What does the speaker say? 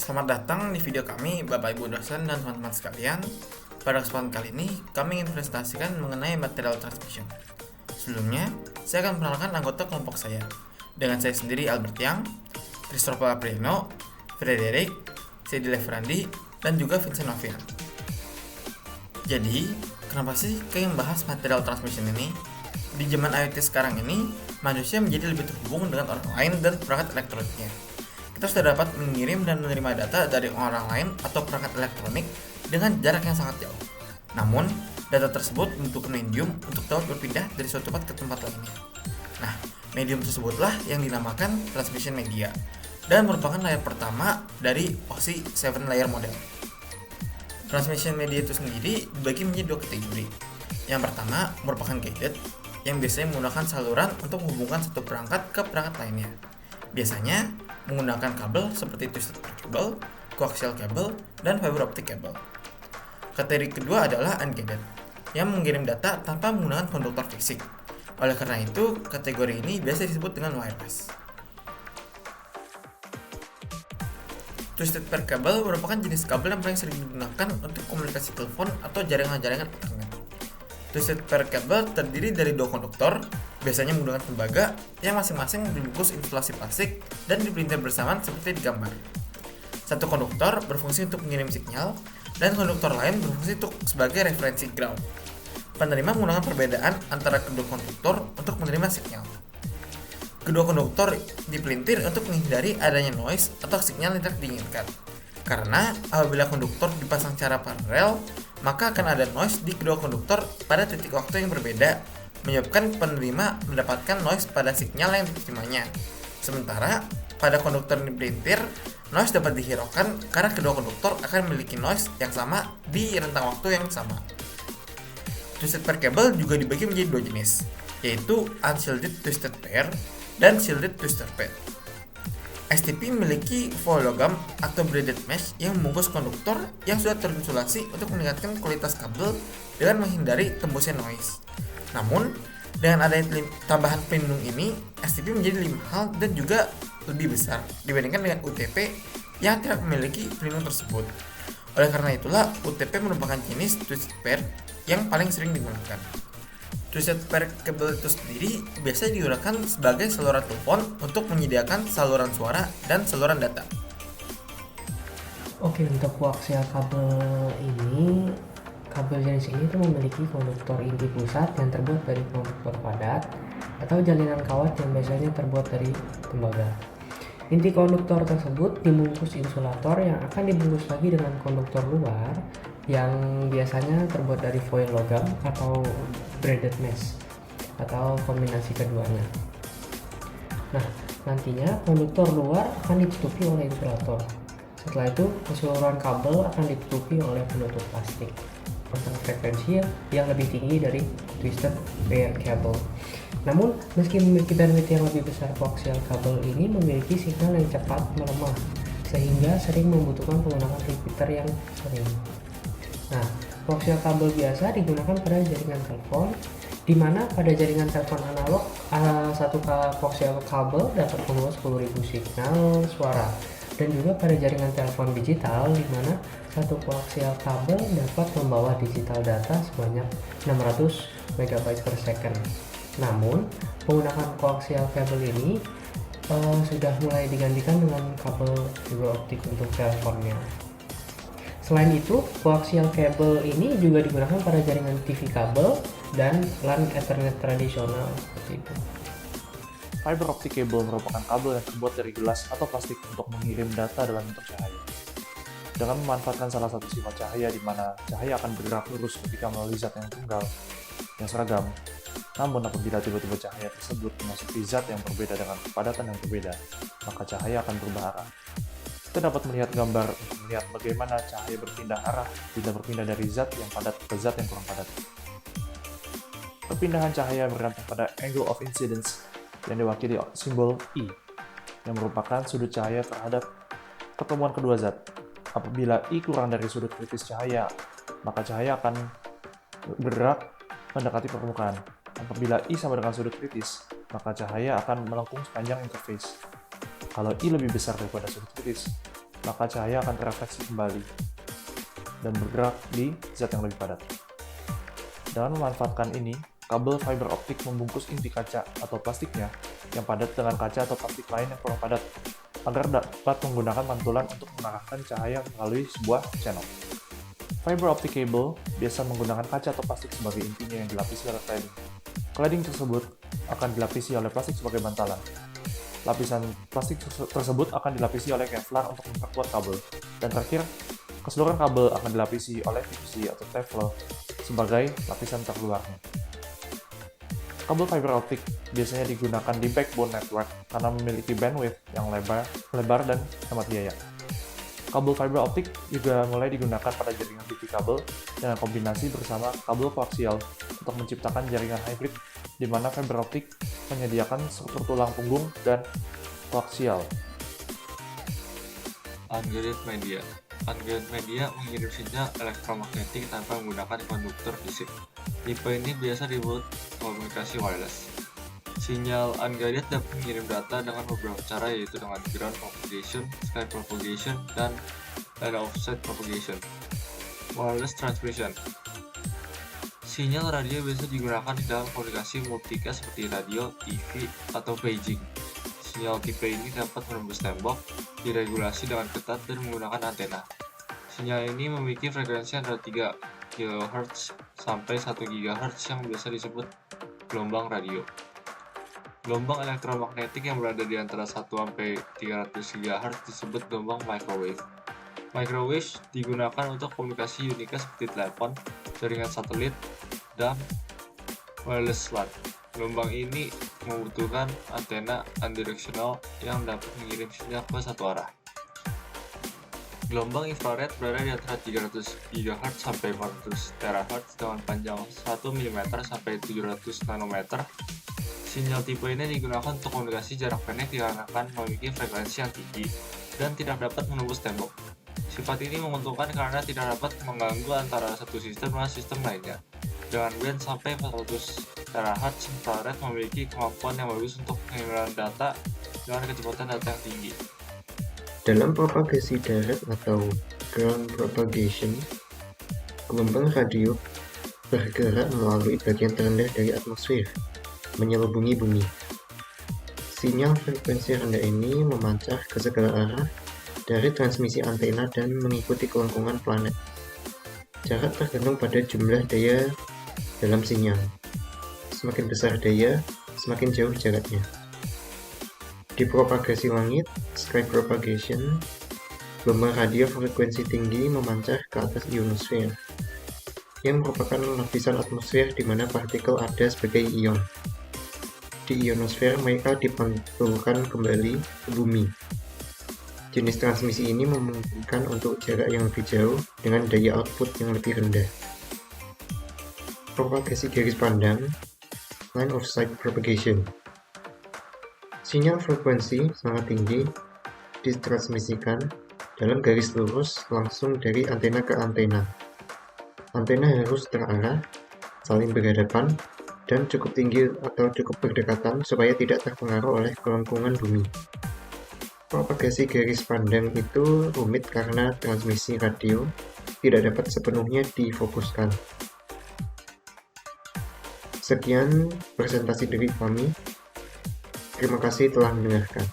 Selamat datang di video kami, Bapak Ibu dosen dan teman-teman sekalian. Pada kesempatan kali ini, kami ingin presentasikan mengenai material transmission. Sebelumnya, saya akan memperkenalkan anggota kelompok saya. Dengan saya sendiri Albert Yang, Christopher Aprino, Frederick, Sedi Levrandi, dan juga Vincent Novian. Jadi, kenapa sih kalian membahas material transmission ini? Di zaman IoT sekarang ini, manusia menjadi lebih terhubung dengan orang lain dan perangkat elektroniknya. Kita sudah dapat mengirim dan menerima data dari orang lain atau perangkat elektronik dengan jarak yang sangat jauh. Namun, data tersebut membutuhkan medium untuk dapat berpindah dari suatu tempat ke tempat lainnya. Nah, medium tersebutlah yang dinamakan transmission media dan merupakan layer pertama dari OSI 7 layer model. Transmission media itu sendiri dibagi menjadi dua kategori. Yang pertama merupakan guided, yang biasanya menggunakan saluran untuk menghubungkan satu perangkat ke perangkat lainnya. Biasanya menggunakan kabel seperti twisted pair cable, coaxial cable, dan fiber optic cable. Kategori kedua adalah unguided, yang mengirim data tanpa menggunakan konduktor fisik. Oleh karena itu, kategori ini biasa disebut dengan wireless. Twisted pair cable merupakan jenis kabel yang paling sering digunakan untuk komunikasi telepon atau jaringan-jaringan internet. Twisted pair cable terdiri dari dua konduktor, biasanya menggunakan tembaga yang masing-masing dibungkus insulasi plastik dan dipelintir bersamaan seperti di gambar. Satu konduktor berfungsi untuk mengirim sinyal dan konduktor lain berfungsi sebagai referensi ground. Penerima menggunakan perbedaan antara kedua konduktor untuk menerima sinyal. Kedua konduktor dipelintir untuk menghindari adanya noise atau sinyal yang tidak diinginkan. Karena apabila konduktor dipasang secara paralel, maka akan ada noise di kedua konduktor pada titik waktu yang berbeda, menyebabkan penerima mendapatkan noise pada sinyal yang diterimanya. Sementara pada konduktor yang dipelintir, noise dapat dihiraukan karena kedua konduktor akan memiliki noise yang sama di rentang waktu yang sama. Twisted pair cable juga dibagi menjadi dua jenis, yaitu unshielded twisted pair dan shielded twisted pair. STP memiliki foil logam atau braided mesh yang membungkus konduktor yang sudah terinsulasi untuk meningkatkan kualitas kabel dengan menghindari tembusnya noise. Namun, dengan adanya tambahan pelindung ini, STP menjadi lebih mahal dan juga lebih besar dibandingkan dengan UTP yang tidak memiliki pelindung tersebut. Oleh karena itulah, UTP merupakan jenis twisted pair yang paling sering digunakan. Twisted pair cable itu sendiri biasa digunakan sebagai saluran telepon untuk menyediakan saluran suara dan saluran data. Oke, untuk koaksial kabel ini, kabel jenis ini tuh memiliki konduktor inti pusat yang terbuat dari konduktor padat atau jalinan kawat yang biasanya terbuat dari tembaga. Inti konduktor tersebut dibungkus insulator yang akan dibungkus lagi dengan konduktor luar yang biasanya terbuat dari foil logam atau braided mesh atau kombinasi keduanya. Nah, nantinya konduktor luar akan ditutupi oleh insulator. Setelah itu, keseluruhan kabel akan ditutupi oleh penutup plastik dengan frekuensi yang lebih tinggi dari twisted pair cable. Namun, meski memiliki bandwidth yang lebih besar, koaksial kabel ini memiliki signal yang cepat melemah, sehingga sering membutuhkan penggunaan repeater yang sering. Nah, koaksial kabel biasa digunakan pada jaringan telepon, di mana pada jaringan telepon analog, satu koaksial kabel dapat membawa 10.000 signal suara, dan juga pada jaringan telepon digital, di mana satu koaksial kabel dapat membawa digital data sebanyak 600 MB per second. Namun, penggunaan koaksial kabel ini sudah mulai digantikan dengan kabel fiber optik untuk teleponnya. Selain itu, koaksial kabel ini juga digunakan pada jaringan TV kabel dan LAN Ethernet tradisional seperti itu. Fiber optic cable merupakan kabel yang terbuat dari gelas atau plastik untuk mengirim data dalam bentuk cahaya. Dengan memanfaatkan salah satu sifat cahaya di mana cahaya akan bergerak lurus ketika melalui zat yang tunggal, yang seragam. Namun apabila tiba-tiba cahaya tersebut memasuki zat yang berbeda dengan kepadatan yang berbeda, maka cahaya akan berubah arah. Kita dapat melihat gambar untuk melihat bagaimana cahaya berpindah arah bila berpindah dari zat yang padat ke zat yang kurang padat. Perpindahan cahaya bergantung pada angle of incidence yang diwakili simbol I, yang merupakan sudut cahaya terhadap pertemuan kedua zat. Apabila I kurang dari sudut kritis cahaya, maka cahaya akan bergerak mendekati permukaan. Apabila I sama dengan sudut kritis, maka cahaya akan melengkung sepanjang interface. Kalau I lebih besar daripada sudut kritis, maka cahaya akan terefleksi kembali dan bergerak di zat yang lebih padat. Dengan memanfaatkan ini, kabel fiber optik membungkus inti kaca atau plastiknya yang padat dengan kaca atau plastik lain yang kurang padat, agar dapat menggunakan pantulan untuk mengarahkan cahaya melalui sebuah channel. Fiber optic cable biasa menggunakan kaca atau plastik sebagai intinya yang dilapisi oleh cladding. Cladding tersebut akan dilapisi oleh plastik sebagai bantalan. Lapisan plastik tersebut akan dilapisi oleh Kevlar untuk memperkuat kabel. Dan terakhir, keseluruhan kabel akan dilapisi oleh PVC atau Teflon sebagai lapisan terluarnya. Kabel fiber optik biasanya digunakan di backbone network karena memiliki bandwidth yang lebar dan hemat biaya. Kabel fiber optik juga mulai digunakan pada jaringan TV kabel dengan kombinasi bersama kabel koaksial untuk menciptakan jaringan hybrid di mana fiber optik menyediakan struktur tulang punggung dan koaksial. Unguided media. Unguided media mengirim sinyal elektromagnetik tanpa menggunakan konduktor fisik. Tipe ini biasa disebut komunikasi wireless. Sinyal unguided dapat mengirim data dengan beberapa cara, yaitu dengan ground propagation, sky propagation, dan line of sight propagation. Wireless transmission. Sinyal radio biasa digunakan di dalam komunikasi multicast seperti radio, TV, atau paging. Sinyal tipe ini dapat menembus tembok, diregulasi dengan ketat dan menggunakan antena. Sinyal ini memiliki frekuensi antara 3 kHz sampai 1 GHz yang biasa disebut gelombang radio. Gelombang elektromagnetik yang berada di antara 1 sampai 300 GHz disebut gelombang microwave. Microwave digunakan untuk komunikasi unicast seperti telepon, jaringan satelit, dan wireless LAN. Gelombang ini membutuhkan antena unidirectional yang dapat mengirim sinyal ke satu arah. Gelombang infrared berada di antara 300 GHz sampai 400 THz dengan panjang 1 mm sampai 700 nanometer. Sinyal tipe ini digunakan untuk komunikasi jarak pendek dikarenakan memiliki frekuensi yang tinggi dan tidak dapat menembus tembok. Sifat ini menguntungkan karena tidak dapat mengganggu antara satu sistem dengan sistem lainnya. Dengan band sampai 400 THz, infrared memiliki kemampuan yang bagus untuk pengiriman data dengan kecepatan data yang tinggi. Dalam propagasi darat atau ground propagation, gelombang radio bergerak melalui bagian terendah dari atmosfer, menyelubungi bumi. Sinyal frekuensi rendah ini memancar ke segala arah dari transmisi antena dan mengikuti kelengkungan planet. Jarak tergantung pada jumlah daya dalam sinyal. Semakin besar daya, semakin jauh jaraknya. Di propagasi langit, sky propagation, gelombang radio frekuensi tinggi memancar ke atas ionosfer, yang merupakan lapisan atmosfer di mana partikel ada sebagai ion. Di ionosfer, mereka dipantulkan kembali ke bumi. Jenis transmisi ini memungkinkan untuk jarak yang lebih jauh dengan daya output yang lebih rendah. Propagasi garis pandang, line of sight propagation. Sinyal frekuensi sangat tinggi ditransmisikan dalam garis lurus langsung dari antena ke antena. Antena harus terarah, saling berhadapan, dan cukup tinggi atau cukup berdekatan supaya tidak terpengaruh oleh kelengkungan bumi. Propagasi garis pandang itu rumit karena transmisi radio tidak dapat sepenuhnya difokuskan. Sekian presentasi dari kami. Terima kasih telah mendengarkan.